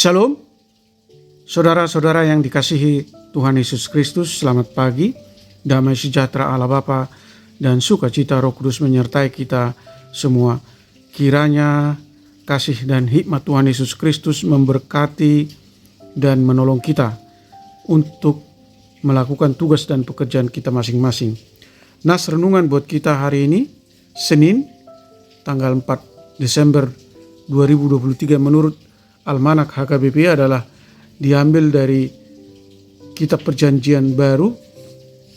Shalom, saudara-saudara yang dikasihi Tuhan Yesus Kristus, selamat pagi. Damai sejahtera Allah Bapa dan sukacita Roh Kudus menyertai kita semua. Kiranya kasih dan hikmat Tuhan Yesus Kristus memberkati dan menolong kita untuk melakukan tugas dan pekerjaan kita masing-masing. Nas renungan buat kita hari ini, Senin, tanggal 4 Desember 2023 menurut Almanak HKBP adalah diambil dari Kitab Perjanjian Baru,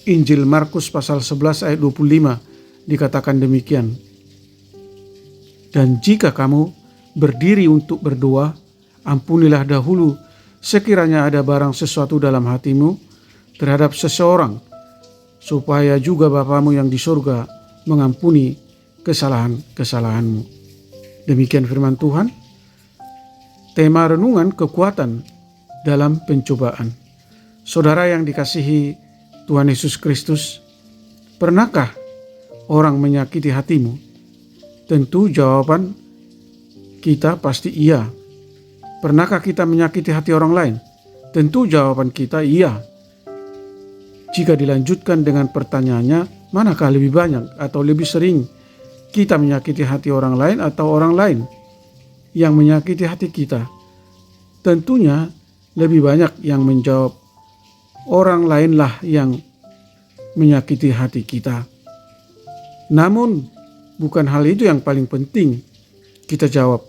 Injil Markus pasal 11 ayat 25, dikatakan demikian. Dan jika kamu berdiri untuk berdoa, ampunilah dahulu sekiranya ada barang sesuatu dalam hatimu terhadap seseorang, supaya juga Bapamu yang di surga mengampuni kesalahan-kesalahanmu. Demikian firman Tuhan. Tema renungan, kekuatan dalam pencobaan. Saudara yang dikasihi Tuhan Yesus Kristus, pernahkah orang menyakiti hatimu? Tentu jawaban kita pasti iya. Pernahkah kita menyakiti hati orang lain? Tentu jawaban kita iya. Jika dilanjutkan dengan pertanyaannya, manakah lebih banyak atau lebih sering kita menyakiti hati orang lain atau orang lain yang menyakiti hati kita? Tentunya lebih banyak yang menjawab orang lainlah yang menyakiti hati kita. Namun bukan hal itu yang paling penting kita jawab.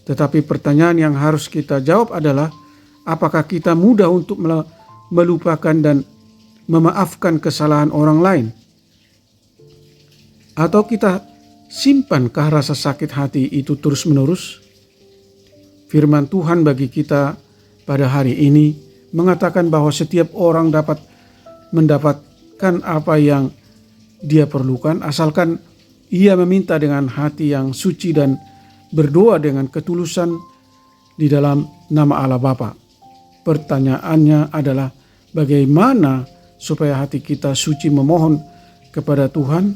Tetapi pertanyaan yang harus kita jawab adalah, apakah kita mudah untuk melupakan dan memaafkan kesalahan orang lain? Atau kita simpankah rasa sakit hati itu terus-menerus? Firman Tuhan bagi kita pada hari ini mengatakan bahwa setiap orang dapat mendapatkan apa yang dia perlukan asalkan ia meminta dengan hati yang suci dan berdoa dengan ketulusan di dalam nama Allah Bapa. Pertanyaannya adalah, bagaimana supaya hati kita suci memohon kepada Tuhan?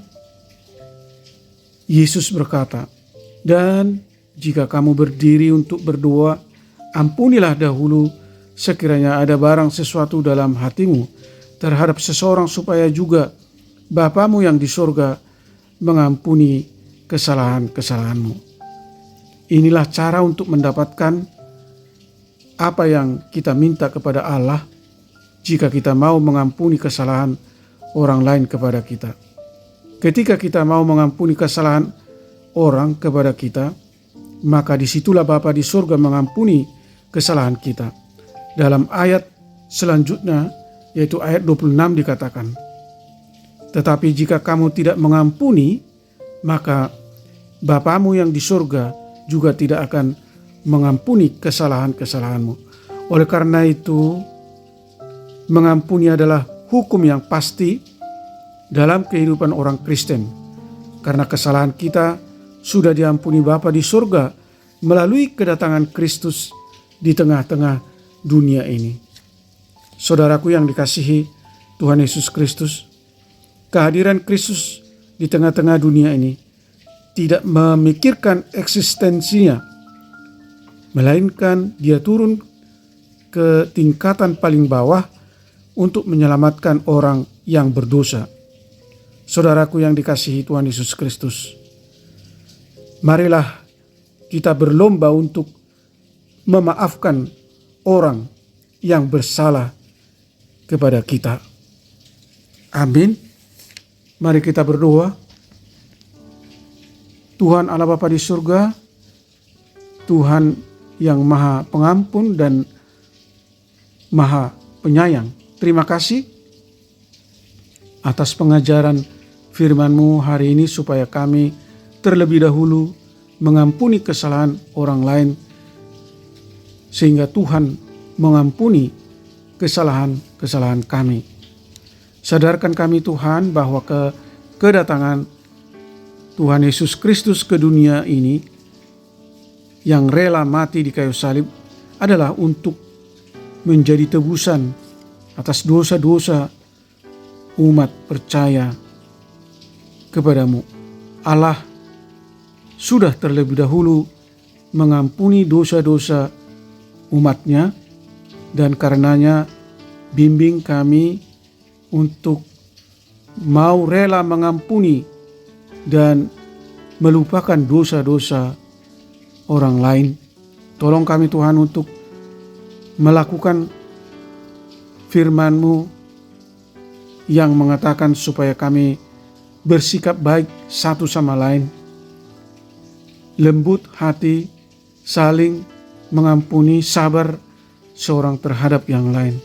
Yesus berkata, dan jika kamu berdiri untuk berdoa, ampunilah dahulu sekiranya ada barang sesuatu dalam hatimu terhadap seseorang, supaya juga Bapamu yang di surga mengampuni kesalahan-kesalahanmu. Inilah cara untuk mendapatkan apa yang kita minta kepada Allah jika kita mau mengampuni kesalahan orang lain kepada kita. Ketika kita mau mengampuni kesalahan orang kepada kita, maka disitulah Bapa di surga mengampuni kesalahan kita. Dalam ayat selanjutnya, yaitu ayat 26 dikatakan, tetapi jika kamu tidak mengampuni, maka Bapamu yang di surga juga tidak akan mengampuni kesalahan-kesalahanmu. Oleh karena itu, mengampuni adalah hukum yang pasti dalam kehidupan orang Kristen. Karena kesalahan kita sudah diampuni Bapa di surga melalui kedatangan Kristus di tengah-tengah dunia ini. Saudaraku yang dikasihi Tuhan Yesus Kristus, kehadiran Kristus di tengah-tengah dunia ini tidak memikirkan eksistensinya, melainkan dia turun ke tingkatan paling bawah untuk menyelamatkan orang yang berdosa. Saudaraku yang dikasihi Tuhan Yesus Kristus, marilah kita berlomba untuk memaafkan orang yang bersalah kepada kita. Amin. Mari kita berdoa. Tuhan Allah Bapa di surga, Tuhan yang Maha Pengampun dan Maha Penyayang, terima kasih atas pengajaran firman-Mu hari ini, supaya kami terlebih dahulu mengampuni kesalahan orang lain, sehingga Tuhan mengampuni kesalahan-kesalahan kami. Sadarkan kami Tuhan bahwa kedatangan Tuhan Yesus Kristus ke dunia ini yang rela mati di kayu salib adalah untuk menjadi tebusan atas dosa-dosa umat percaya kepadamu. Allah sudah terlebih dahulu mengampuni dosa-dosa umat-Nya, dan karenanya bimbing kami untuk mau rela mengampuni dan melupakan dosa-dosa orang lain. Tolong kami Tuhan untuk melakukan firman-Mu yang mengatakan supaya kami bersikap baik satu sama lain, lembut hati, saling mengampuni, sabar seorang terhadap yang lain.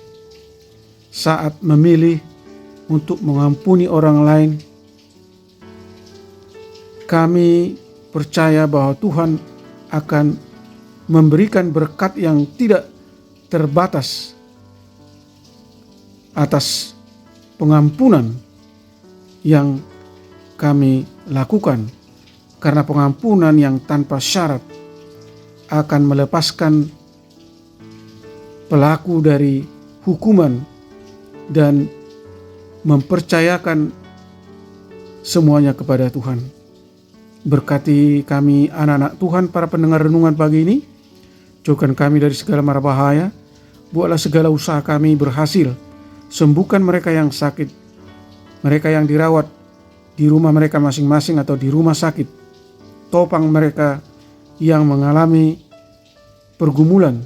Saat memilih untuk mengampuni orang lain, kami percaya bahwa Tuhan akan memberikan berkat yang tidak terbatas atas pengampunan yang kami lakukan, karena pengampunan yang tanpa syarat akan melepaskan pelaku dari hukuman dan mempercayakan semuanya kepada Tuhan. Berkati kami anak-anak Tuhan, para pendengar renungan pagi ini. Jauhkan kami dari segala mara bahaya. Buatlah segala usaha kami berhasil. Sembuhkan mereka yang sakit, mereka yang dirawat di rumah mereka masing-masing atau di rumah sakit. Topang mereka yang mengalami pergumulan,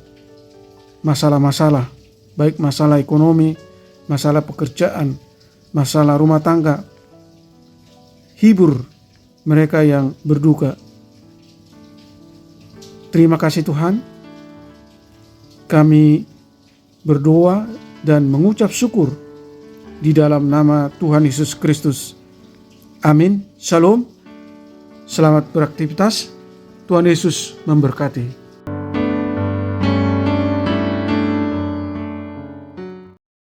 masalah-masalah, baik masalah ekonomi, masalah pekerjaan, masalah rumah tangga. Hibur mereka yang berduka. Terima kasih Tuhan. Kami berdoa dan mengucap syukur di dalam nama Tuhan Yesus Kristus. Amin. Shalom. Selamat beraktivitas. Tuhan Yesus memberkati.